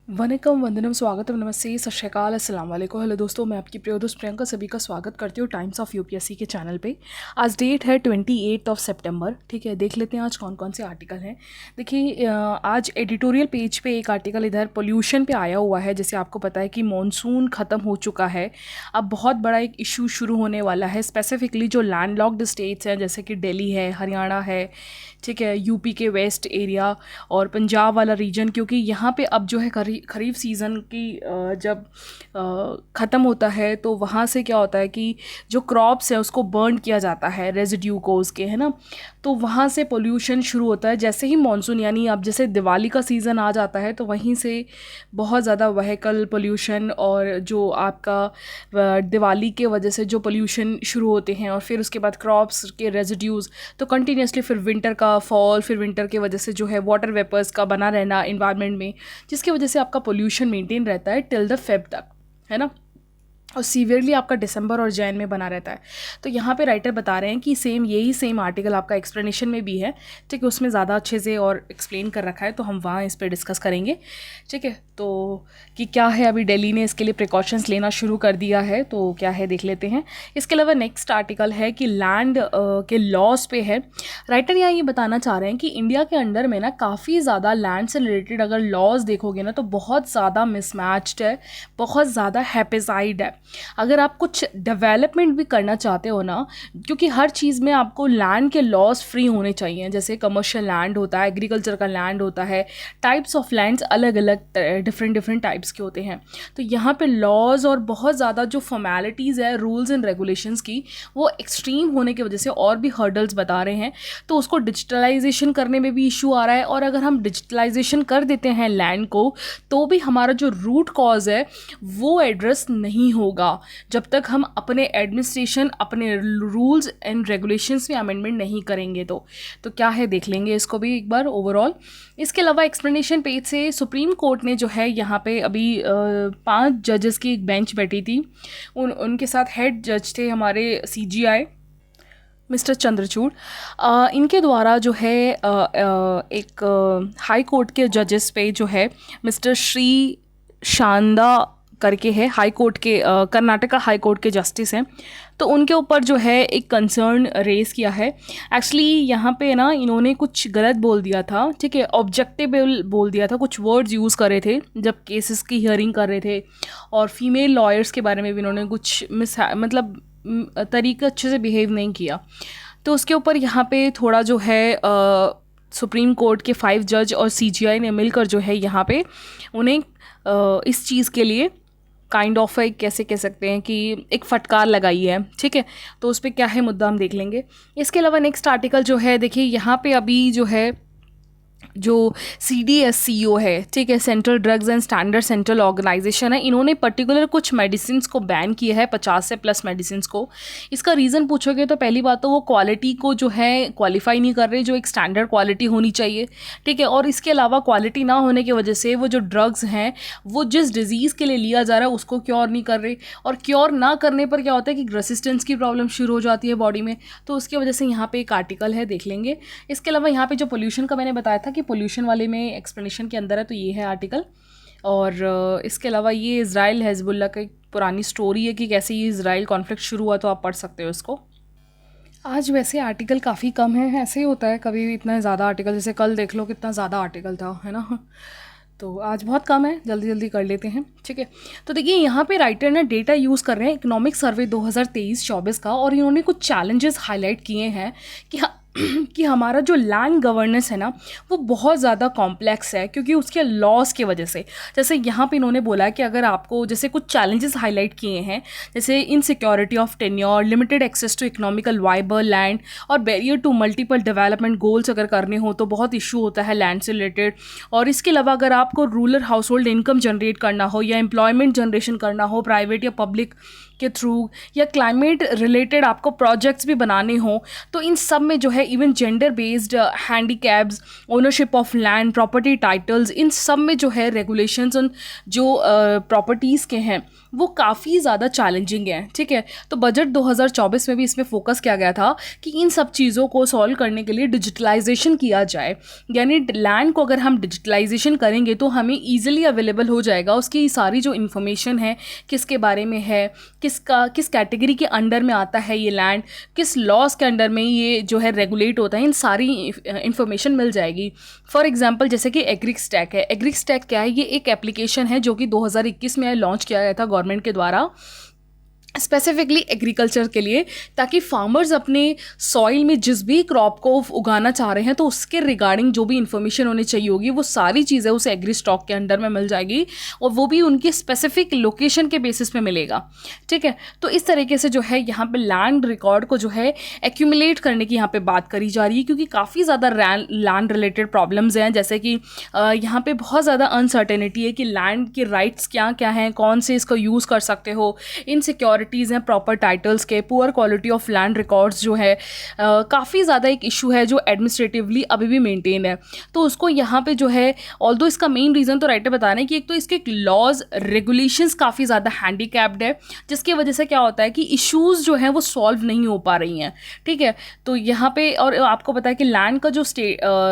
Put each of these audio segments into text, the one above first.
वनकम वंदनम स्वागतम नमस्ते सत श्री अकाल अस्सलाम वालेकुम। हेलो दोस्तों, मैं आपकी प्रिय दोस्त प्रियंका सभी का स्वागत करती हूँ टाइम्स ऑफ यूपीएससी के चैनल पे। आज डेट है 28 सितंबर। ठीक है, देख लेते हैं आज कौन कौन से आर्टिकल हैं। देखिए, आज एडिटोरियल पेज पे एक आर्टिकल इधर पोल्यूशन पे आया हुआ है। जैसे आपको पता है कि मॉनसून ख़त्म हो चुका है, अब बहुत बड़ा एक इशू शुरू होने वाला है। स्पेसिफिकली जो लैंडलॉक्ड स्टेट्स हैं जैसे कि दिल्ली है, हरियाणा है, ठीक है, यूपी के वेस्ट एरिया और पंजाब वाला रीजन, क्योंकि यहाँ पे अब जो है खरीफ सीज़न की जब ख़त्म होता है तो वहाँ से क्या होता है कि जो क्रॉप्स है उसको बर्न किया जाता है, रेजिड्यू को उसके, है ना। तो वहाँ से पोल्यूशन शुरू होता है जैसे ही मॉनसून, यानी अब जैसे दिवाली का सीज़न आ जाता है तो वहीं से बहुत ज़्यादा व्हीकल पोल्यूशन और जो आपका दिवाली के वजह से जो पोल्यूशन शुरू होते हैं और फिर उसके बाद क्रॉप्स के रेजिड्यूज़, तो कंटिन्यूसली फिर विंटर का फॉल, फिर विंटर के वजह से जो है वाटर वेपर्स का बना रहना इन्वायरमेंट में, जिसकी वजह से आपका पोल्यूशन मेंटेन रहता है टिल द फेब तक, है ना। और सीवियरली आपका दिसंबर और जैन में बना रहता है। तो यहाँ पे राइटर बता रहे हैं कि यही सेम आर्टिकल आपका एक्सप्लेनेशन में भी है, ठीक है, उसमें ज़्यादा अच्छे से और एक्सप्लेन कर रखा है, तो हम वहाँ इस पर डिस्कस करेंगे, ठीक है। तो कि क्या है, अभी दिल्ली ने इसके लिए प्रिकॉशंस लेना शुरू कर दिया है, तो क्या है देख लेते हैं। इसके अलावा नेक्स्ट आर्टिकल है कि लैंड के लॉस पे है। राइटर यहाँ ये बताना चाह रहे हैं कि इंडिया के अंडर में ना काफ़ी ज़्यादा लैंड से रिलेटेड अगर लॉज देखोगे ना तो बहुत ज़्यादा मिसमैच्ड है, बहुत ज़्यादा हैपेसाइड है। अगर आप कुछ डेवलपमेंट भी करना चाहते हो ना, क्योंकि हर चीज़ में आपको लैंड के लॉस फ्री होने चाहिए। जैसे कमर्शियल लैंड होता है, एग्रीकल्चर का लैंड होता है, टाइप्स ऑफ लैंड्स अलग अलग डिफरेंट टाइप्स के होते हैं। तो यहाँ पे लॉज और बहुत ज़्यादा जो फॉर्मेलिटीज़ है, रूल्स एंड रेगुलेशंस की, वो एक्सट्रीम होने की वजह से और भी हर्डल्स बता रहे हैं। तो उसको डिजिटलाइजेशन करने में भी इशू आ रहा है, और अगर हम डिजिटलाइजेशन कर देते हैं लैंड को तो भी हमारा जो रूट कॉज है वो एड्रेस नहीं होगा जब तक हम अपने एडमिनिस्ट्रेशन, अपने रूल्स एंड रेगुलेशंस में अमेंडमेंट नहीं करेंगे। तो क्या है देख लेंगे इसको भी एक बार ओवरऑल। इसके अलावा एक्सप्लेनेशन पेज से सुप्रीम कोर्ट ने जो है यहाँ पे अभी 5 जजेस की एक बेंच बैठी थी। उनके साथ हेड जज थे हमारे CGI मिस्टर चंद्रचूड़। इनके द्वारा जो है एक हाई कोर्ट के जजेस पे जो है मिस्टर श्री शांदा करके है, हाई कोर्ट के कर्नाटका हाई कोर्ट के जस्टिस हैं, तो उनके ऊपर जो है एक कंसर्न रेज़ किया है। एक्चुअली यहाँ पे ना इन्होंने कुछ गलत बोल दिया था, ठीक है, ऑब्जेक्टेबल बोल दिया था, कुछ वर्ड्स यूज़ करे थे जब केसेस की हियरिंग कर रहे थे, और फीमेल लॉयर्स के बारे में भी इन्होंने कुछ मतलब तरीका अच्छे से बिहेव नहीं किया। तो उसके ऊपर यहाँ पे थोड़ा जो है सुप्रीम कोर्ट के 5 जज और CGI ने मिलकर जो है यहाँ पे उन्हें इस चीज़ के लिए काइंड ऑफ एक, कैसे कह सकते हैं कि एक फटकार लगाई है, ठीक है। तो उस पर क्या है मुद्दा हम देख लेंगे। इसके अलावा नेक्स्ट आर्टिकल जो है, देखिए यहाँ पे अभी जो है जो CDSCO है, ठीक है, central drugs and standard central organisation है, इन्होंने पर्टिकुलर कुछ मेडिसिन को बैन किया है, 50 से प्लस मेडिसिन को। इसका रीज़न पूछोगे तो पहली बात तो वो क्वालिटी को जो है क्वालिफाई नहीं कर रहे, जो एक स्टैंडर्ड क्वालिटी होनी चाहिए, ठीक है। और इसके अलावा क्वालिटी ना होने की वजह से वो जो ड्रग्स हैं वो जिस डिज़ीज़ के लिए लिया जा रहा है उसको क्योर नहीं कर रहे, और क्योर ना करने पर क्या होता है कि रेसिस्टेंस की प्रॉब्लम शुरू हो जाती है बॉडी में। तो उसकी वजह से यहाँ पे एक आर्टिकल है, देख लेंगे। इसके अलावा यहाँ पे जो पोल्यूशन का मैंने बताया था कि पोल्यूशन वाले में एक्सप्लेनेशन के अंदर है, तो ये है आर्टिकल। और इसके अलावा ये इज़राइल हिजबुल्लाह की पुरानी स्टोरी है कि कैसे ये इज़राइल कॉन्फ्लिक्ट शुरू हुआ, तो आप पढ़ सकते हो इसको। आज वैसे आर्टिकल काफ़ी कम है, ऐसे ही होता है कभी भी इतना ज़्यादा आर्टिकल, जैसे कल देख लो कितना ज़्यादा आर्टिकल था, है ना। तो आज बहुत कम है, जल्दी जल्दी कर लेते हैं, ठीक है। तो देखिए यहाँ पे राइटर ने डेटा यूज़ कर रहे हैं इकोनॉमिक सर्वे 2023-24 का, और इन्होंने कुछ चैलेंजेस हाईलाइट किए हैं कि हमारा जो लैंड गवर्नेंस है ना वो बहुत ज़्यादा कॉम्प्लेक्स है, क्योंकि उसके लॉस की वजह से। जैसे यहाँ पे इन्होंने बोला कि अगर आपको जैसे कुछ चैलेंजेस हाईलाइट किए हैं, जैसे insecurity of tenure, limited access to economical viable land, और barrier to multiple development goals अगर करने हो तो बहुत इशू होता है लैंड से रिलेटेड। और इसके अलावा अगर आपको rural house hold income generate करना हो या एम्प्लॉयमेंट जनरेशन करना हो, प्राइवेट या पब्लिक के थ्रू या क्लाइमेट रिलेटेड आपको प्रोजेक्ट्स भी बनाने हों, तो इन सब में जो है even gender based handicaps, ownership of land, property titles, इन सब में जो है रेगुलेशंस उन जो प्रॉपर्टीज़ के हैं वो काफ़ी ज़्यादा चैलेंजिंग है। ठीक है, तो बजट 2024 में भी इसमें फोकस किया गया था कि इन सब चीज़ों को सॉल्व करने के लिए डिजिटलाइजेशन किया जाए। यानी लैंड को अगर हम डिजिटलाइजेशन करेंगे तो हमें ईजिली अवेलेबल हो जाएगा उसकी सारी जो इन्फॉर्मेशन है, किसके बारे में है, किस कैटेगरी के अंडर में आता है ये लैंड, किस लॉज के अंडर में ये जो है रेगुलेट होता है, इन सारी इन्फॉर्मेशन मिल जाएगी। फॉर एग्जांपल जैसे कि एग्रीस्टैक है। एग्रीस्टैक क्या है? ये एक एप्लीकेशन है जो कि 2021 में लॉन्च किया गया था गवर्नमेंट के द्वारा स्पेसिफिकली एग्रीकल्चर के लिए, ताकि फार्मर्स अपने सॉइल में जिस भी क्रॉप को उगाना चाह रहे हैं तो उसके रिगार्डिंग जो भी इन्फॉर्मेशन उन्हें चाहिए होगी वो सारी चीज़ें उस एग्री स्टॉक के अंडर में मिल जाएगी, और वो भी उनकी स्पेसिफिक लोकेशन के बेसिस पे मिलेगा। ठीक है, तो इस तरीके से जो है यहाँ पे लैंड रिकॉर्ड को जो है एक्यूमुलेट करने की यहाँ पे बात करी जा रही है, क्योंकि काफ़ी ज़्यादा लैंड रिलेटेड प्रॉब्लम्स हैं। जैसे कि यहाँ पे बहुत ज़्यादा अनसर्टेनिटी है कि लैंड के राइट्स क्या क्या हैं, कौन से इसको यूज़ कर सकते हो, इनसिक्योरिटीज़ हैं प्रॉपर टाइटल्स के, poor quality of land records जो है काफ़ी ज़्यादा एक इशू है जो एडमिनिस्ट्रेटिवली अभी भी मेंटेन है। तो उसको यहाँ पे जो है ऑल्दो इसका मेन रीज़न तो राइटर बता रहे हैं कि एक तो इसके लॉज रेगुलेशंस काफ़ी ज़्यादा हैंडीकैप्ड है, जिसकी वजह से क्या होता है कि इश्यूज़ जो हैं वो सॉल्व नहीं हो पा रही हैं। ठीक है, तो यहाँ पे और आपको पता है कि लैंड का जो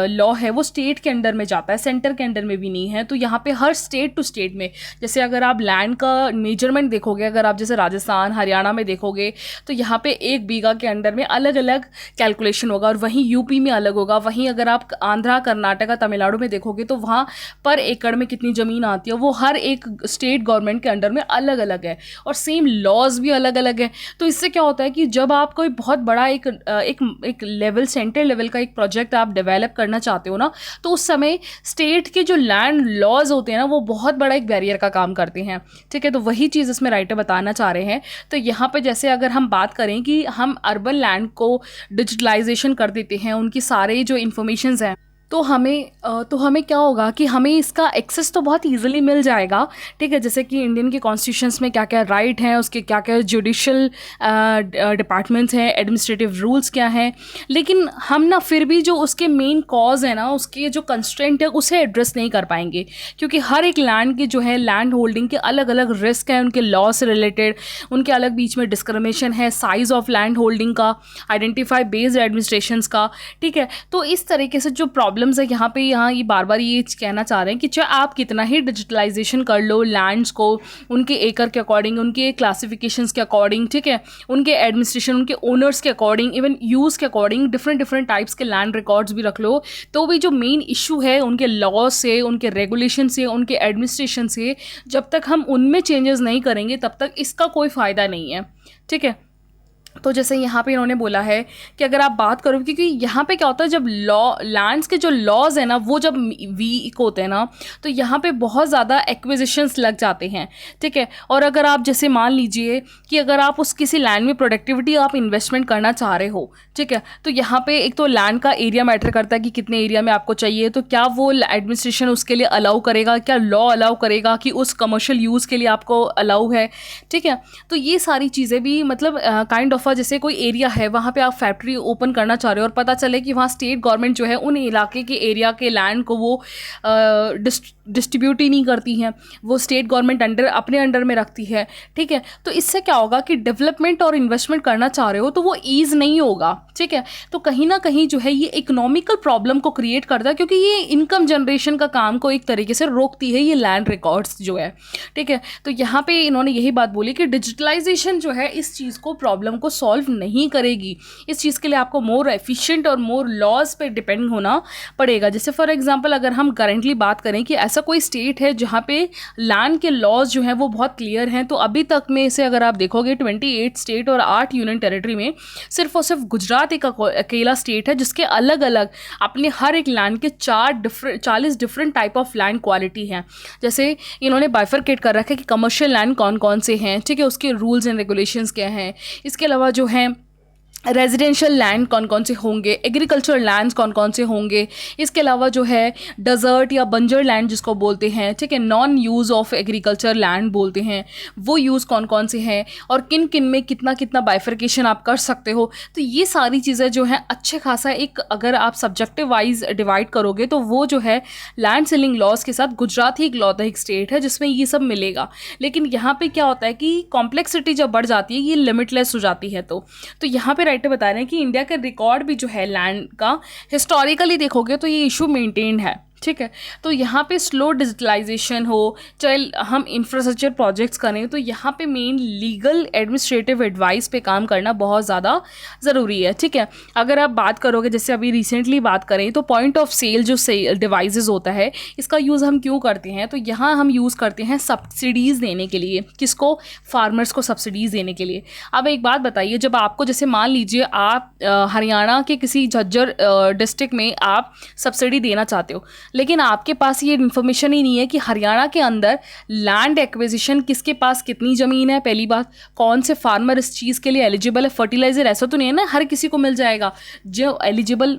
लॉ है वो स्टेट के अंडर में जाता है, सेंटर के अंडर में भी नहीं है। तो यहाँ पे हर स्टेट टू स्टेट में, जैसे अगर आप लैंड का मेजरमेंट देखोगे, अगर आप जैसे राजस्थान हरियाणा में देखोगे तो यहाँ पे 1 बीघा के अंडर में अलग अलग कैलकुलेशन होगा, और वहीं यूपी में अलग होगा। वहीं अगर आप आंध्रा, कर्नाटका, तमिलनाडु में देखोगे तो वहाँ पर एकड़ में कितनी ज़मीन आती है वो हर एक स्टेट गवर्नमेंट के अंडर में अलग अलग है, और सेम लॉज भी अलग अलग है। तो इससे क्या होता है कि जब आप कोई बहुत बड़ा एक लेवल, सेंट्रल लेवल का एक प्रोजेक्ट आप डेवलप करना चाहते हो ना, तो उस समय स्टेट के जो लैंड लॉज होते हैं ना वो बहुत बड़ा एक बैरियर का काम करते हैं। ठीक है, तो वही चीज़ इसमें राइटर बताना चाह रहे हैं। तो यहाँ पे जैसे अगर हम बात करें कि हम अर्बन लैंड को डिजिटलाइजेशन कर देते हैं, उनकी सारे जो इन्फॉर्मेशंस हैं, तो हमें क्या होगा कि हमें इसका एक्सेस तो बहुत इजीली मिल जाएगा। ठीक है, जैसे कि इंडियन के कॉन्स्टिट्यूशंस में क्या क्या राइट हैं, उसके क्या क्या जुडिशल डिपार्टमेंट्स हैं, एडमिनिस्ट्रेटिव रूल्स क्या हैं, लेकिन हम ना फिर भी जो उसके मेन कॉज है ना, उसके जो कंस्ट्रेंट है उसे एड्रेस नहीं कर पाएंगे, क्योंकि हर एक लैंड के जो है लैंड होल्डिंग के अलग अलग रिस्क हैं, उनके लॉ से रिलेटेड, उनके अलग बीच में डिस्क्रिमिनेशन है, साइज ऑफ लैंड होल्डिंग का, आइडेंटिफाई बेस्ड एडमिनिस्ट्रेशंस का। ठीक है, तो इस तरीके से जो प्रॉब्लम्स है यहाँ ये बार बार ये कहना चाह रहे हैं कि चाहे आप कितना ही डिजिटलाइजेशन कर लो लैंड्स को, उनके एकड़ के अकॉर्डिंग, उनके क्लासिफिकेशंस के अकॉर्डिंग, ठीक है, उनके एडमिनिस्ट्रेशन, उनके ओनर्स के अकॉर्डिंग, इवन यूज़ के अकॉर्डिंग डिफरेंट टाइप्स के लैंड रिकॉर्ड्स भी रख लो, तो भी जो मेन इशू है उनके लॉ से, उनके रेगुलेशन से, उनके एडमिनिस्ट्रेशन से, जब तक हम उनमें चेंजेस नहीं करेंगे तब तक इसका कोई फ़ायदा नहीं है। ठीक है, तो जैसे यहाँ पे इन्होंने बोला है कि अगर आप बात करो, क्योंकि यहाँ पे क्या होता है जब लैंड्स के जो लॉज है ना वो जब वीक होते हैं ना, तो यहाँ पे बहुत ज़्यादा एक्विजिशंस लग जाते हैं। ठीक है, और अगर आप जैसे मान लीजिए कि अगर आप उस किसी लैंड में प्रोडक्टिविटी आप इन्वेस्टमेंट करना चाह रहे हो, ठीक है, तो यहाँ पे एक तो लैंड का एरिया मैटर करता है कि कितने एरिया में आपको चाहिए, तो क्या वो एडमिनिस्ट्रेशन उसके लिए अलाउ करेगा, क्या लॉ अलाउ करेगा कि उस कमर्शियल यूज़ के लिए आपको अलाउ है। ठीक है, तो ये सारी चीज़ें भी मतलब काइंड ऑफ जैसे कोई एरिया है वहाँ पे आप फैक्ट्री ओपन करना चाह रहे हो और पता चले कि वहाँ स्टेट गवर्नमेंट जो है उन इलाके के एरिया के लैंड को वो डिस्ट्रीब्यूट ही नहीं करती हैं, वो स्टेट गवर्नमेंट अपने अंडर में रखती है। ठीक है, तो इससे क्या होगा कि डेवलपमेंट और इन्वेस्टमेंट करना चाह रहे हो तो वो ईज़ नहीं होगा। ठीक है, तो कहीं ना कहीं जो है ये इकोनॉमिकल प्रॉब्लम को क्रिएट करता है, क्योंकि ये इनकम जनरेशन का काम को एक तरीके से रोकती है ये लैंड रिकॉर्ड्स जो है। ठीक है, तो यहाँ पे इन्होंने यही बात बोली कि डिजिटलाइजेशन जो है इस चीज़ को, प्रॉब्लम को सॉल्व नहीं करेगी। इस चीज़ के लिए आपको मोर एफिशिएंट और मोर लॉज पे डिपेंड होना पड़ेगा। जैसे फॉर एग्जांपल अगर हम करेंटली बात करें कि ऐसा कोई स्टेट है जहाँ पे लैंड के लॉज जो हैं वो बहुत क्लियर हैं, तो अभी तक में से अगर आप देखोगे 28 स्टेट और 8 यूनियन टेरिटरी में सिर्फ और सिर्फ गुजरात एक अकेला स्टेट है जिसके अलग अलग अपने हर एक लैंड के 40 different type of land quality हैं। जैसे इन्होंने बाइफरकेट कर रखा है कि कमर्शियल लैंड कौन कौन से हैं, ठीक है, उसके रूल्स एंड रेगुलेशंस क्या हैं। इसके अलावा जो हैं रेजिडेंशियल लैंड कौन कौन से होंगे, एग्रीकल्चर लैंड्स कौन कौन से होंगे, इसके अलावा जो है डेजर्ट या बंजर लैंड जिसको बोलते हैं, ठीक है, non use of agriculture land बोलते हैं, वो यूज़ कौन कौन से हैं और किन किन में कितना कितना बाइफर्केशन आप कर सकते हो। तो ये सारी चीज़ें जो हैं अच्छे खासा एक अगर आप सब्जेक्टिव वाइज डिवाइड करोगे तो वो जो है लैंड सेलिंग लॉज के साथ गुजरात ही इकलौता एक स्टेट है जिसमें ये सब मिलेगा। लेकिन यहाँ पे क्या होता है कि कॉम्प्लेक्सिटी जब बढ़ जाती है, ये लिमिटलेस हो जाती है। तो यहाँ पे राइटर बता रहे हैं कि इंडिया का रिकॉर्ड भी जो है लैंड का हिस्टोरिकली देखोगे तो ये इशू मेंटेन्ड है, ठीक है। तो यहाँ पे स्लो डिजिटलाइजेशन हो, चाहे हम इंफ्रास्ट्रक्चर प्रोजेक्ट्स करें, तो यहाँ पे मेन लीगल एडमिनिस्ट्रेटिव एडवाइस पे काम करना बहुत ज़्यादा ज़रूरी है, ठीक है। अगर आप बात करोगे, जैसे अभी रिसेंटली बात करें तो पॉइंट ऑफ सेल जो सेल डिवाइसेस होता है, इसका यूज़ हम क्यों करते हैं, तो यहाँ हम यूज़ करते हैं सब्सिडीज़ देने के लिए। किसको? फार्मर्स को सब्सिडीज़ देने के लिए। अब एक बात बताइए, जब आपको जैसे मान लीजिए आप हरियाणा के किसी झज्जर डिस्ट्रिक्ट में आप सब्सिडी देना चाहते हो, लेकिन आपके पास ये इन्फॉर्मेशन ही नहीं है कि हरियाणा के अंदर लैंड एक्विजिशन किसके पास कितनी ज़मीन है, पहली बात कौन से फार्मर इस चीज़ के लिए एलिजिबल है। फर्टिलाइज़र ऐसा तो नहीं है ना हर किसी को मिल जाएगा जो एलिजिबल,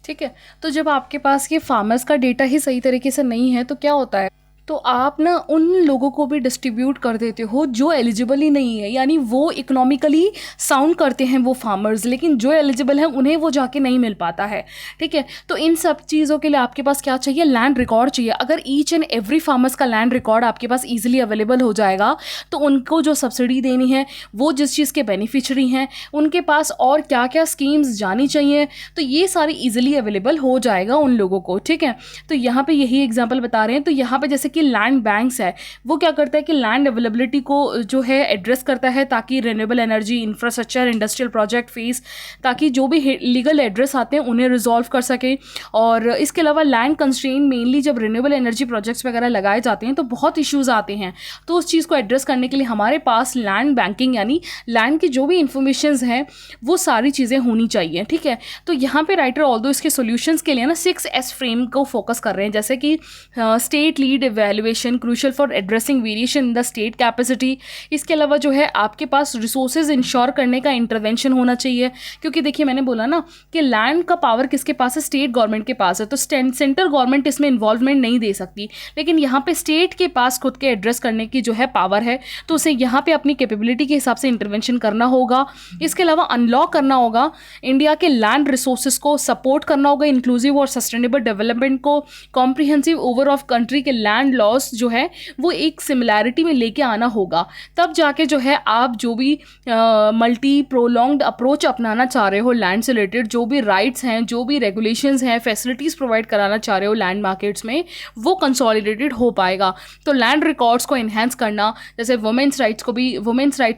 ठीक है। तो जब आपके पास ये फार्मर्स का डेटा ही सही तरीके से नहीं है तो क्या होता है, तो आप ना उन लोगों को भी डिस्ट्रीब्यूट कर देते हो जो एलिजिबल ही नहीं है, यानी वो इकोनॉमिकली साउंड करते हैं वो फार्मर्स, लेकिन जो एलिजिबल हैं उन्हें वो जाके नहीं मिल पाता है, ठीक है। तो इन सब चीज़ों के लिए आपके पास क्या चाहिए? लैंड रिकॉर्ड चाहिए। अगर ईच एंड एवरी फार्मर्स का लैंड रिकॉर्ड आपके पास ईजिली अवेलेबल हो जाएगा तो उनको जो सब्सिडी देनी है, वो जिस चीज़ के बेनिफिशरी हैं, उनके पास और क्या क्या स्कीम्स जानी चाहिए, तो ये सारी ईजिली अवेलेबल हो जाएगा उन लोगों को, ठीक है। तो यहाँ पे यही एग्जाम्पल बता रहे हैं। तो यहाँ पे जैसे कि लैंड बैंक्स है, वो क्या करता है कि लैंड अवेलेबिलिटी को जो है एड्रेस करता है, ताकि renewable energy, infrastructure, industrial project face, ताकि जो भी लीगल एड्रेस आते हैं उन्हें रिजॉल्व कर सके। और इसके अलावा लैंड कंस्ट्रेंट मेनली जब रिन्यूएबल एनर्जी प्रोजेक्ट्स वगैरह लगाए जाते हैं तो बहुत इश्यूज़ आते हैं, तो उस चीज़ को एड्रेस करने के लिए हमारे पास लैंड बैंकिंग यानी लैंड की जो भी इंफॉर्मेशंस हैं वो सारी चीज़ें होनी चाहिए, ठीक है। तो यहाँ पे राइटर ऑल्दो इसके सॉल्यूशंस के लिए ना 6S फ्रेम को फोकस कर रहे हैं, जैसे कि state lead evaluation crucial for addressing variation in the state capacity. इसके अलावा जो है आपके पास रिसोर्सेज इंश्योर करने का इंटरवेंशन होना चाहिए, क्योंकि देखिए मैंने बोला ना कि लैंड का पावर किसके पास है? स्टेट गवर्नमेंट के पास है। तो सेंट्रल गवर्नमेंट इसमें इन्वॉल्वमेंट नहीं दे सकती, लेकिन यहाँ पे स्टेट के पास खुद के एड्रेस करने की जो है पावर है, तो उसे यहाँ पे अपनी कैपेबिलिटी के हिसाब से इंटरवेंशन करना होगा। इसके अलावा अनलॉक करना होगा इंडिया के लैंड रिसोर्सेज को, सपोर्ट करना होगा इंक्लूसिव और सस्टेनेबल डेवलपमेंट को, कॉम्प्रिहेंसिव ओवर ऑफ कंट्री के लैंड लॉस जो है वो एक सिमिलैरिटी में लेके आना होगा। तब जाके जो है आप जो भी मल्टी प्रोलॉन्ग्ड अप्रोच अपनाना चाह रहे हो लैंड से रिलेटेड, जो भी राइट्स हैं, जो भी रेगुलेशंस हैं, फैसिलिटीज़ प्रोवाइड कराना चाह रहे हो लैंड मार्केट्स में, वो कंसोलिडेटेड हो पाएगा। तो लैंड रिकॉर्ड्स को इन्हेंस करना, जैसे वुमेन्स राइट्स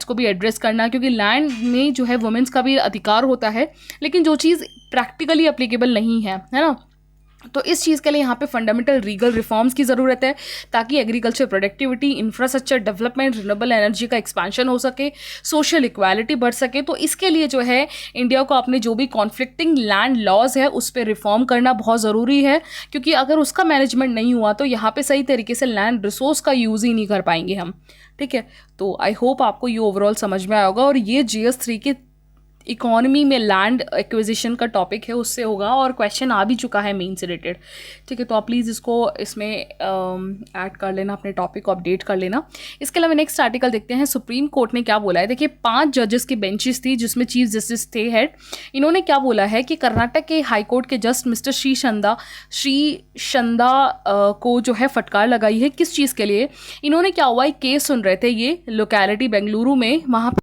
को भी एड्रेस करना, क्योंकि लैंड में जो है वुमेन्स का भी अधिकार होता है, लेकिन जो चीज़ प्रैक्टिकली अप्लीकेबल नहीं है ना, तो इस चीज़ के लिए यहाँ पे फंडामेंटल लीगल रिफॉर्म्स की ज़रूरत है, ताकि agriculture productivity, infrastructure development, renewable energy का एक्सपेंशन हो सके, सोशल इक्वालिटी बढ़ सके। तो इसके लिए जो है इंडिया को अपने जो भी कॉन्फ्लिक्टिंग लैंड लॉज है उस पर रिफॉर्म करना बहुत ज़रूरी है, क्योंकि अगर उसका मैनेजमेंट नहीं हुआ तो यहाँ पे सही तरीके से लैंड रिसोर्स का यूज़ ही नहीं कर पाएंगे हम, ठीक है। तो आई होप आपको ये ओवरऑल समझ में आया होगा, और ये GS3 के इकोनॉमी में लैंड एक्विजिशन का टॉपिक है उससे होगा, और क्वेश्चन आ भी चुका है मेन से रिलेटेड, ठीक है। तो आप प्लीज़ इसको इसमें ऐड कर लेना, अपने टॉपिक को अपडेट कर लेना। इसके अलावा नेक्स्ट आर्टिकल देखते हैं सुप्रीम कोर्ट ने क्या बोला है। देखिए 5 जजेस की बेंचेस थी जिसमें चीफ जस्टिस थे हेड। इन्होंने क्या बोला है कि कर्नाटक के हाई कोर्ट के जस्ट मिस्टर श्री चंदा को जो है फटकार लगाई है। किस चीज़ के लिए? इन्होंने क्या हुआ, एक केस सुन रहे थे, ये लोकेलिटी बेंगलुरु में, वहाँ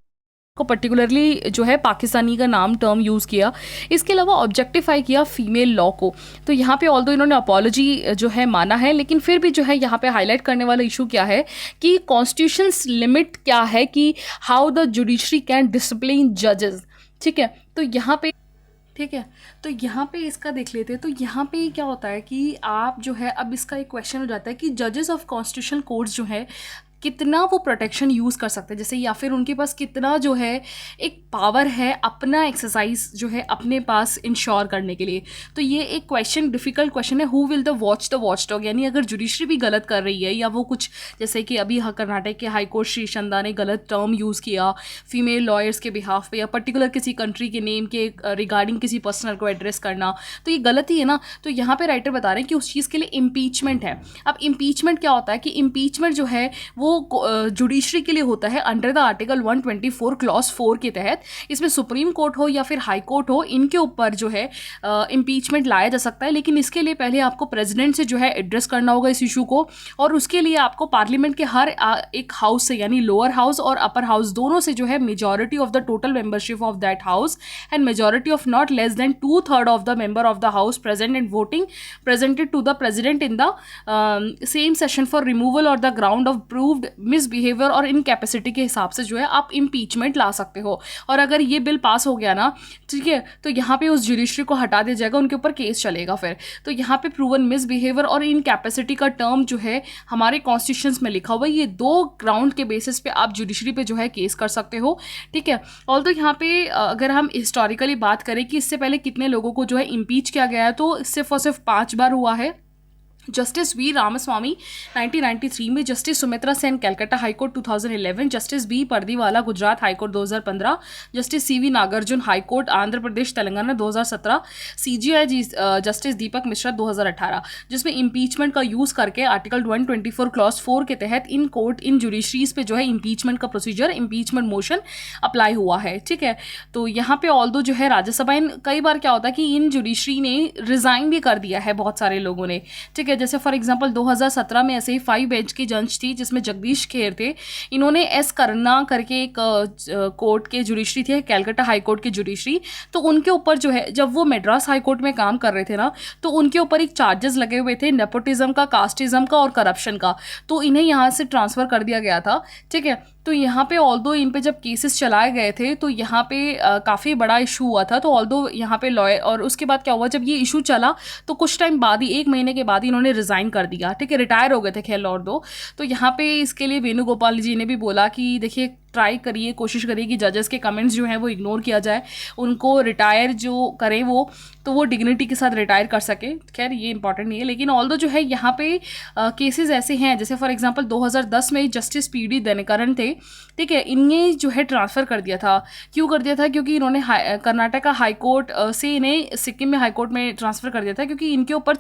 को पर्टिकुलरली जो है पाकिस्तानी का नाम टर्म यूज़ किया। इसके अलावा ऑब्जेक्टिफाई किया फीमेल लॉ को। तो यहाँ पे ऑल्दो इन्होंने अपॉलॉजी जो है माना है, लेकिन फिर भी जो है यहाँ पे हाईलाइट करने वाला इशू क्या है कि कॉन्स्टिट्यूशंस लिमिट क्या है कि how the judiciary can discipline जजेस, ठीक है। तो यहाँ पे ठीक है, तो यहाँ पे इसका देख लेते हैं। तो यहाँ पे क्या होता है कि आप जो है, अब इसका एक क्वेश्चन हो जाता है कि जजेस ऑफ कॉन्स्टिट्यूशनल कोर्ट्स जो है कितना वो प्रोटेक्शन यूज़ कर सकते हैं, जैसे या फिर उनके पास कितना जो है एक पावर है अपना एक्सरसाइज जो है अपने पास इंश्योर करने के लिए। तो ये एक क्वेश्चन, डिफिकल्ट क्वेश्चन है, who will the watch dog, यानी अगर जुडिशरी भी गलत कर रही है या वो कुछ, जैसे कि अभी कर्नाटक के हाईकोर्ट श्री चंदा ने गलत टर्म यूज़ किया फीमेल लॉयर्स के बिहाफ पे, या पर्टिकुलर किसी कंट्री के नेम के रिगार्डिंग किसी पर्सनल को एड्रेस करना, तो ये गलती है ना। तो यहाँ पे राइटर बता रहे हैं कि उस चीज़ के लिए इम्पीचमेंट है। अब इम्पीचमेंट क्या होता है कि इम्पीचमेंट जो है वो जुडिशरी के लिए होता है अंडर द आर्टिकल 124 क्लॉज 4 के तहत। इसमें सुप्रीम कोर्ट हो या फिर हाई कोर्ट हो, इनके ऊपर जो है इम्पीचमेंट लाया जा सकता है, लेकिन इसके लिए पहले आपको प्रेसिडेंट से जो है एड्रेस करना होगा इस इशू को, और उसके लिए आपको पार्लियामेंट के हर एक हाउस से, यानी लोअर हाउस और अपर हाउस दोनों से जो है majority of the total membership of that house and majority of not less than 2/3 of the member of the house present and voting presented to the president in the same session for removal और the ground of proved misbehaviour और incapacity के हिसाब से जो है आप impeachment ला सकते हो। और अगर ये बिल पास हो गया ना, ठीक है, तो यहाँ पे उस जुडिशरी को हटा दिया जाएगा, उनके ऊपर केस चलेगा फिर। तो यहाँ पे प्रूवन मिसबिहेवियर और इनकैपेसिटी का टर्म जो है हमारे कॉन्स्टिट्यूशन में लिखा हुआ है, ये 2 ग्राउंड के बेसिस पे आप जुडिशरी पे जो है केस कर सकते हो, ठीक है। और तो यहाँ पे अगर हम हिस्टोरिकली बात करें कि इससे पहले कितने लोगों को जो है इम्पीच किया गया है, तो सिर्फ और सिर्फ 5 बार हुआ है। जस्टिस वी रामास्वामी 1993 में, justice Sumitra Sen Calcutta high court 2011, justice B Pardiwala Gujarat high court 2015, justice CV Nagarjuna high court Andhra Pradesh Telangana 2017, CJI justice Dipak Misra 2018, जिसमें इम्पीचमेंट का यूज़ करके आर्टिकल 124 क्लॉज 4 के तहत इन कोर्ट इन जुडिशरीज पे जो है इम्पीचमेंट का प्रोसीजर, इम्पीचमेंट मोशन अप्लाई हुआ है, ठीक है। तो यहाँ पे ऑल्दो जो है राज्यसभा, इन कई बार क्या होता है कि इन जुडिशरी ने रिज़ाइन भी कर दिया है बहुत सारे लोगों ने, ठीक है। जैसे फॉर एग्जांपल 2017 में ऐसे ही 5 बेंच की जज थी जिसमें जगदीश खेर थे, इन्होंने एस करना करके एक कोर्ट के जुडिशरी थे, कलकत्ता हाई कोर्ट की जुडिशरी, तो उनके ऊपर जो है जब वो मद्रास हाई कोर्ट में काम कर रहे थे ना, तो उनके ऊपर एक चार्जेस लगे हुए थे नेपोटिज्म का, कास्टिज्म का और करप्शन का, तो इन्हें यहाँ से ट्रांसफ़र कर दिया गया था, ठीक है। तो यहाँ पे ऑल्दो इन पे जब केसेस चलाए गए थे तो यहाँ पे काफ़ी बड़ा इशू हुआ था, तो ऑल्दो यहाँ पे लॉयर, और उसके बाद क्या हुआ जब ये इशू चला तो कुछ टाइम बाद ही, 1 महीने के बाद ही इन्होंने रिज़ाइन कर दिया, ठीक है, रिटायर हो गए थे खैर ऑल्दो। तो यहाँ पे इसके लिए वेणुगोपाल जी ने भी बोला कि देखिए ट्राई करिए, कोशिश करिए कि जजेस के कमेंट्स जो हैं वो इग्नोर किया जाए, उनको रिटायर जो करें वो, तो वो डिग्निटी के साथ रिटायर कर सके। खैर ये इंपॉर्टेंट नहीं है, लेकिन ऑल्दो जो है यहाँ पे केसेस ऐसे हैं, जैसे फॉर एग्जांपल 2010 में जस्टिस पीडी दिनकरन थे, ठीक है, इन्हें जो है ट्रांसफ़र कर दिया था। क्यों कर दिया था? क्योंकि इन्होंने कर्नाटक का हाई कोर्ट से इन्हें सिक्किम में हाई कोर्ट में ट्रांसफ़र कर दिया था, क्योंकि इनके ऊपर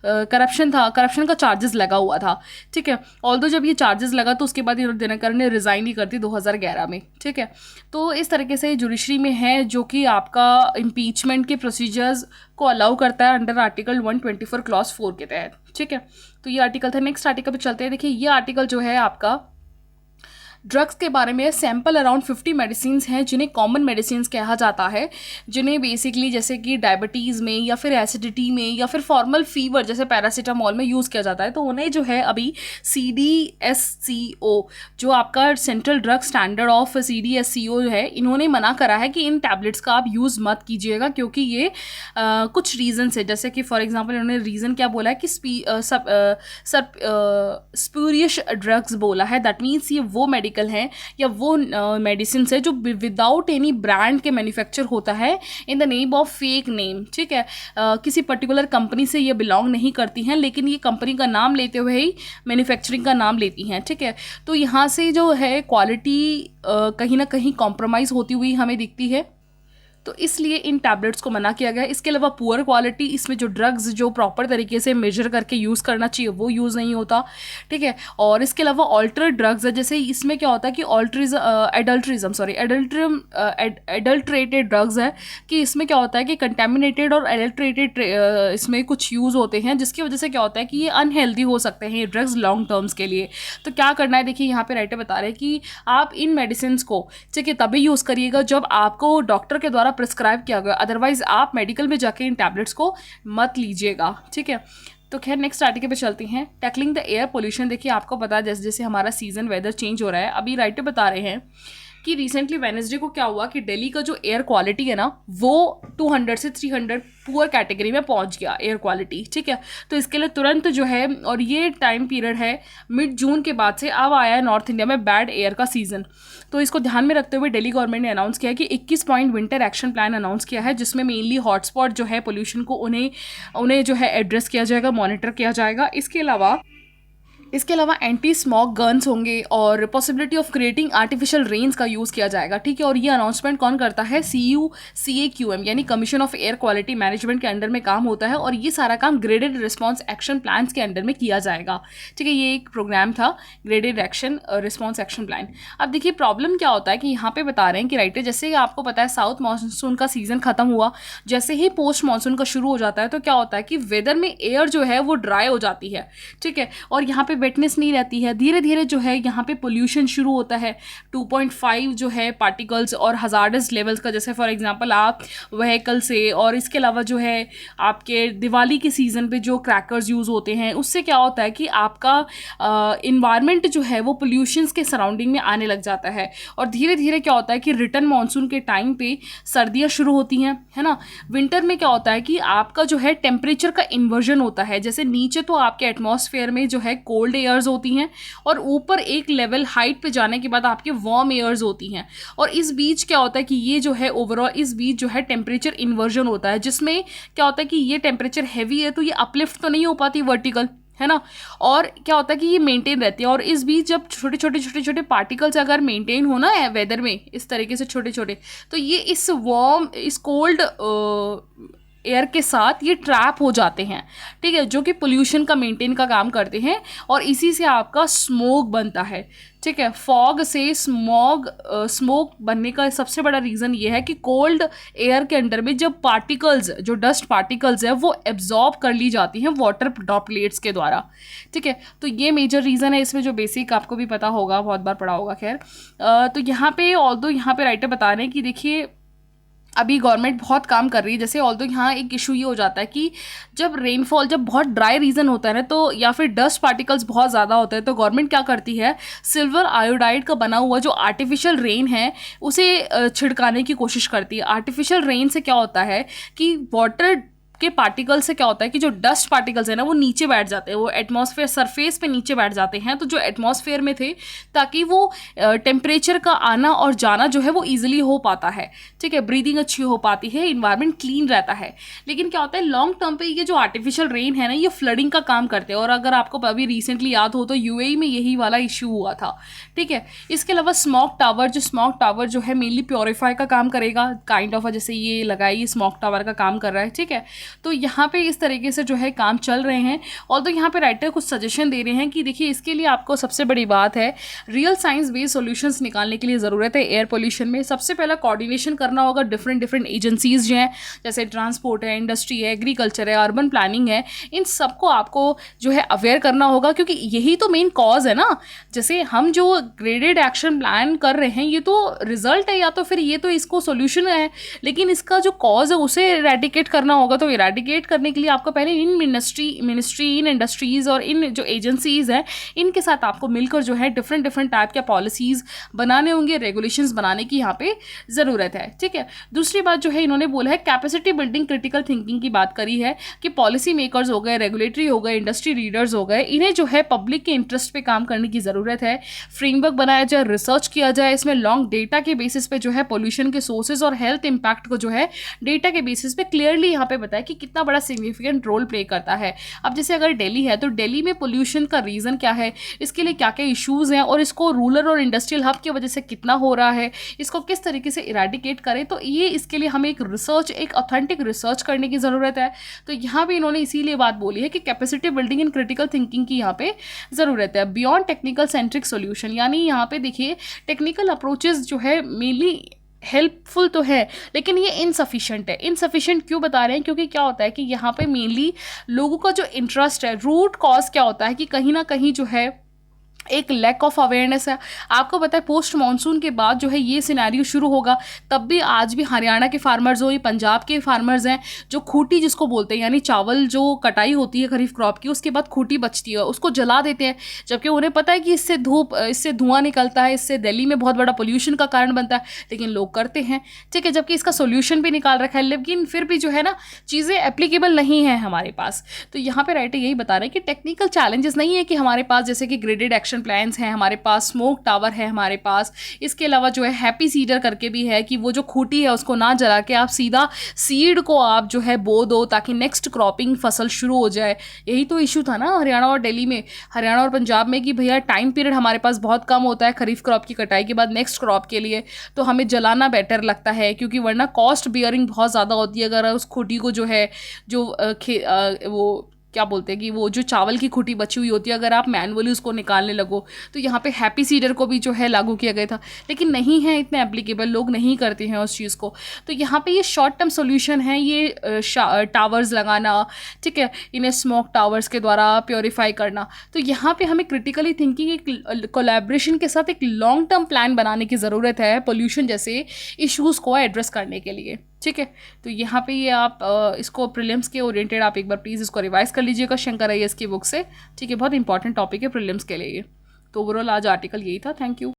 करप्शन था, करप्शन का चार्जेस लगा हुआ था, ठीक है। ऑल्दो जब ये चार्जेस लगा तो उसके बाद दिनकर ने रिज़ाइन ही कर दी 2011 में, ठीक है। तो इस तरीके से जुडिशरी में है जो कि आपका इम्पीचमेंट के प्रोसीजर्स को अलाउ करता है अंडर आर्टिकल 124 क्लॉज 4 के तहत, ठीक है। तो ये आर्टिकल था। नेक्स्ट आर्टिकल पे चलते हैं। देखिए ये आर्टिकल जो है आपका ड्रग्स के बारे में, सैम्पल अराउंड 50 मेडिसिन हैं जिन्हें कॉमन मेडिसिन कहा जाता है, जिन्हें बेसिकली जैसे कि डायबिटीज़ में या फिर एसिडिटी में या फिर फॉर्मल फीवर जैसे पैरासीटामोल में यूज़ किया जाता है। तो उन्हें जो है अभी CDSCO जो आपका central drug standard of CDSCO है, इन्होंने मना करा है कि इन टैबलेट्स का आप यूज़ मत कीजिएगा, क्योंकि ये कुछ रीज़न है। जैसे कि फॉर एग्जाम्पल इन्होंने रीज़न क्या बोला है कि स्पूरियस ड्रग्स बोला है, दैट मीन्स ये वो मेडिकल हैं या वो मेडिसिन है जो विदाउट एनी ब्रांड के मैन्युफैक्चर होता है in the name of fake name, ठीक है। किसी पर्टिकुलर कंपनी से ये बिलोंग नहीं करती हैं, लेकिन ये कंपनी का नाम लेते हुए ही मैन्युफैक्चरिंग का नाम लेती हैं, ठीक है। तो यहाँ से जो है क्वालिटी कहीं ना कहीं कॉम्प्रोमाइज़ होती हुई हमें दिखती है, तो इसलिए इन टैबलेट्स को मना किया गया। इसके अलावा पुअर क्वालिटी, इसमें जो ड्रग्स जो प्रॉपर तरीके से मेजर करके यूज़ करना चाहिए वो यूज़ नहीं होता, ठीक है। और इसके अलावा ऑल्टर ड्रग्स है, जैसे इसमें क्या होता है कि एडल्ट्रेटेड ड्रग्स है, कि इसमें क्या होता है कि कंटेमिनेटेड और एडल्ट्रेटेड इसमें कुछ यूज़ होते हैं, जिसकी वजह से क्या होता है कि ये अनहेल्दी हो सकते हैं ये ड्रग्स लॉन्ग टर्म्स के लिए। तो क्या करना है, देखिए यहाँ पे राइटर बता रहे हैं कि आप इन मेडिसिन को, ठीक है, तभी यूज़ करिएगा जब आपको डॉक्टर के द्वारा प्रिस्क्राइब किया गया, अदरवाइज आप मेडिकल में जाके इन टैबलेट्स को मत लीजिएगा, ठीक है। तो खैर नेक्स्ट आर्टिकल पे चलती हैं। Tackling the air pollution. देखिए आपको पता है जैसे जैसे हमारा सीज़न वेदर चेंज हो रहा है, अभी राइटर बता रहे हैं कि रिसेंटली वेडनेसडे को क्या हुआ कि दिल्ली का जो एयर क्वालिटी है ना वो 200 से 300 पुअर कैटेगरी में पहुंच गया एयर क्वालिटी, ठीक है। तो इसके लिए तुरंत जो है, और ये टाइम पीरियड है मिड जून के बाद से, अब आया है नॉर्थ इंडिया में बैड एयर का सीज़न। तो इसको ध्यान में रखते हुए दिल्ली गवर्नमेंट ने अनाउंस किया कि 21 point winter action plan announce किया है, जिसमें मेनली हॉटस्पॉट जो है पोल्यूशन को उन्हें जो है एड्रेस किया जाएगा, मॉनिटर किया जाएगा। इसके अलावा एंटी स्मॉग गन्स होंगे और possibility of creating artificial rains का यूज़ किया जाएगा, ठीक है। और ये अनाउंसमेंट कौन करता है? CUCAQM यानी commission of air quality management के अंडर में काम होता है, और ये सारा काम ग्रेडेड रिस्पॉन्स एक्शन प्लान्स के अंडर में किया जाएगा, ठीक है। ये एक प्रोग्राम था graded action response action plan. अब देखिए प्रॉब्लम क्या होता है कि यहाँ पे बता रहे हैं कि राइटर, जैसे आपको पता है साउथ मानसून का सीज़न खत्म हुआ, जैसे ही पोस्ट मानसून का शुरू हो जाता है तो क्या होता है कि वेदर में एयर जो है वो ड्राई हो जाती है, ठीक है, और यहाँ पे वेटनेस नहीं रहती है। धीरे धीरे जो है यहाँ पे पोल्यूशन शुरू होता है, 2.5 जो है पार्टिकल्स और हजार्डस लेवल्स का, जैसे फॉर एग्जांपल आप व्हीकल से, और इसके अलावा जो है आपके दिवाली के सीज़न पे जो क्रैकर्स यूज़ होते हैं, उससे क्या होता है कि आपका इन्वायरमेंट जो है वो पोल्यूशंस के सराउंडिंग में आने लग जाता है। और धीरे धीरे क्या होता है कि रिटर्न मानसून के टाइम पे सर्दियाँ शुरू होती हैं, है ना। विंटर में क्या होता है कि आपका जो है टेम्परेचर का इन्वर्जन होता है, जैसे नीचे तो आपके एटमॉस्फेयर में जो है कोल्ड एयर्स होती हैं, और ऊपर एक लेवल हाइट पे जाने के बाद आपके वार्म एयर्स होती हैं, और इस बीच क्या होता है कि ये जो है ओवरऑल इस बीच जो है टेम्परेचर इन्वर्जन होता है, जिसमें क्या होता है कि ये टेम्परेचर हैवी है तो ये अपलिफ्ट तो नहीं हो पाती वर्टिकल, है ना, और क्या होता है कि ये मेंटेन रहती है। और इस बीच जब छोटे छोटे पार्टिकल्स अगर मेंटेन होना है वेदर में इस तरीके से छोटे छोटे, तो ये इस कोल्ड एयर के साथ ये ट्रैप हो जाते हैं, ठीक है, जो कि पोल्यूशन का मेंटेन का काम करते हैं, और इसी से आपका स्मोक बनता है, ठीक है। फॉग से स्मोक बनने का सबसे बड़ा रीज़न ये है कि कोल्ड एयर के अंदर में जब पार्टिकल्स, जो डस्ट पार्टिकल्स है वो एब्जॉर्ब कर ली जाती हैं वाटर ड्रॉपलेट्स के द्वारा, ठीक है। तो ये मेजर रीज़न है इसमें, जो बेसिक आपको भी पता होगा, बहुत बार पढ़ा होगा। खैर तो यहाँ पे राइटर बता रहे हैं कि देखिए अभी गवर्नमेंट बहुत काम कर रही है, जैसे ऑल्दो यहाँ एक इशू ये हो जाता है कि जब रेनफॉल, जब बहुत ड्राई रीजन होता है ना, तो या फिर डस्ट पार्टिकल्स बहुत ज़्यादा होते हैं, तो गवर्नमेंट क्या करती है, सिल्वर आयोडाइड का बना हुआ जो आर्टिफिशियल रेन है उसे छिड़काने की कोशिश करती है। आर्टिफिशियल रेन से क्या होता है कि वाटर के पार्टिकल से क्या होता है कि जो डस्ट पार्टिकल्स है ना वो नीचे बैठ जाते हैं, वो एटमॉस्फेयर सरफेस पे नीचे बैठ जाते हैं, तो जो एटमॉस्फेयर में थे, ताकि वो टेम्परेचर का आना और जाना जो है वो ईजिली हो पाता है, ठीक है, ब्रीदिंग अच्छी हो पाती है, इन्वायरमेंट क्लीन रहता है। लेकिन क्या होता है लॉन्ग टर्म पे ये जो आर्टिफिशियल रेन है ना ये फ्लडिंग का काम करते हैं, और अगर आपको अभी रिसेंटली याद हो तो UAE में यही वाला इशू हुआ था, ठीक है। इसके अलावा स्मॉक टावर जो है मेनली प्योरीफाई का काम करेगा, काइंड ऑफ, जैसे ये लगाई स्मॉक टावर का काम कर रहा है, ठीक है। तो यहाँ पे इस तरीके से जो है काम चल रहे हैं, और तो यहाँ पे राइटर कुछ सजेशन दे रहे हैं कि देखिए इसके लिए आपको सबसे बड़ी बात है रियल साइंस बेस्ड सॉल्यूशंस निकालने के लिए ज़रूरत है एयर पोल्यूशन में। सबसे पहला कोऑर्डिनेशन करना होगा डिफरेंट एजेंसीज जो हैं, जैसे ट्रांसपोर्ट है, इंडस्ट्री है, एग्रीकल्चर है, अर्बन प्लानिंग है, इन सबको आपको जो है अवेयर करना होगा, क्योंकि यही तो मेन कॉज है ना। जैसे हम जो ग्रेडेड एक्शन प्लान कर रहे हैं ये तो रिजल्ट है, या तो फिर ये तो इसको सोल्यूशन है, लेकिन इसका जो कॉज है उसे इरेडिकेट करना होगा। तो इरेडिकेट करने के लिए आपको पहले इन मिनिस्ट्री इन इंडस्ट्रीज़ और इन जो एजेंसीज़ हैं इनके साथ आपको मिलकर जो है डिफरेंट टाइप के पॉलिसीज़ बनाने होंगे, रेगुलेशंस बनाने की यहाँ पे ज़रूरत है, ठीक है। दूसरी बात जो है इन्होंने बोला है कैपेसिटी बिल्डिंग, क्रिटिकल थिंकिंग की बात करी है कि पॉलिसी मेकर्स हो गए, रेगुलेटरी हो गए, इंडस्ट्री लीडर्स हो गए, इन्हें जो है पब्लिक के इंटरेस्ट पे काम करने की ज़रूरत है। फ्रेमवर्क बनाया जाए, रिसर्च किया जाए, इसमें लॉन्ग डेटा के बेसिस पे जो है पोल्यूशन के सोर्सेज और हेल्थ इंपैक्ट को जो है डेटा के बेसिस पे क्लियरली यहाँ पे बताया कि कितना बड़ा सिग्निफिकेंट रोल प्ले करता है। अब जैसे अगर दिल्ली है तो दिल्ली में पोल्यूशन का रीज़न क्या है, इसके लिए क्या क्या इश्यूज़ हैं, और इसको रूरल और इंडस्ट्रियल हब की वजह से कितना हो रहा है, इसको किस तरीके से इरेडिकेट करें, तो ये इसके लिए हमें एक ऑथेंटिक रिसर्च करने की ज़रूरत है। तो यहाँ पे इन्होंने इसीलिए बात बोली है कि capacity building in critical thinking की यहाँ पे ज़रूरत है। बियॉन्ड टेक्निकल सेंट्रिक सोल्यूशन, यानी यहाँ पे देखिए टेक्निकल अप्रोचेस जो है मेनली हेल्पफुल तो है, लेकिन ये इनसफिशेंट है। इनसफिशेंट क्यों बता रहे हैं, क्योंकि क्या होता है कि यहाँ पे मेनली लोगों का जो इंटरेस्ट है, रूट कॉज क्या होता है कि कहीं ना कहीं जो है एक लैक ऑफ अवेयरनेस है। आपको पता है पोस्ट मानसून के बाद जो है ये सिनेरियो शुरू होगा, तब भी आज भी हरियाणा के फार्मर्स हो, ये पंजाब के फार्मर्स हैं, जो खूटी जिसको बोलते हैं, यानी चावल जो कटाई होती है खरीफ क्रॉप की, उसके बाद खूटी बचती है उसको जला देते हैं, जबकि उन्हें पता है कि इससे धुआं निकलता है, इससे दिल्ली में बहुत बड़ा पोल्यूशन का कारण बनता है, लेकिन लोग करते हैं। ठीक है, जबकि इसका सोल्यूशन भी निकाल रखा है, लेकिन फिर भी जो है ना चीज़ें एप्लीकेबल नहीं है हमारे पास। तो यहाँ पे राइटर यही बता रहे हैं कि टेक्निकल चैलेंजेस नहीं है कि हमारे पास जैसे कि ग्रेडेड एक्शन प्लान्स हैं, हमारे पास स्मोक टावर है हमारे पास, इसके अलावा जो है हैप्पी सीडर करके भी है कि वो जो खूटी है उसको ना जला के आप सीधा सीड को आप जो है बो दो ताकि नेक्स्ट क्रॉपिंग फसल शुरू हो जाए। यही तो इशू था ना हरियाणा और दिल्ली में, हरियाणा और पंजाब में, कि भैया टाइम पीरियड हमारे पास बहुत कम होता है खरीफ क्रॉप की कटाई के बाद नेक्स्ट क्रॉप के लिए, तो हमें जलाना बेटर लगता है, क्योंकि वरना कॉस्ट बियरिंग बहुत ज़्यादा होती है अगर उस खूटी को जो है जो वो क्या बोलते हैं कि वो जो चावल की खूटी बची हुई होती है अगर आप मैनुअली उसको निकालने लगो। तो यहाँ पे हैप्पी सीडर को भी जो है लागू किया गया था, लेकिन नहीं है इतने एप्लीकेबल, लोग नहीं करते हैं उस चीज़ को। तो यहाँ पे ये शॉर्ट टर्म सोल्यूशन है, ये टावर्स लगाना, ठीक है, इन्हें स्मोक टावर्स के द्वारा प्योरीफाई करना। तो यहाँ पे हमें क्रिटिकली थिंकिंग एक कोलैबोरेशन के साथ एक लॉन्ग टर्म प्लान बनाने की ज़रूरत है पोल्यूशन जैसे इश्यूज़ को एड्रेस करने के लिए। ठीक है, तो यहाँ पे ये आप इसको प्रीलिम्स के ओरिएंटेड आप एक बार प्लीज़ इसको रिवाइज कर लीजिएगा शंकर IAS की बुक से। ठीक है, बहुत इंपॉर्टेंट टॉपिक है प्रीलिम्स के लिए। तो ओवरऑल आज आर्टिकल यही था। Thank you.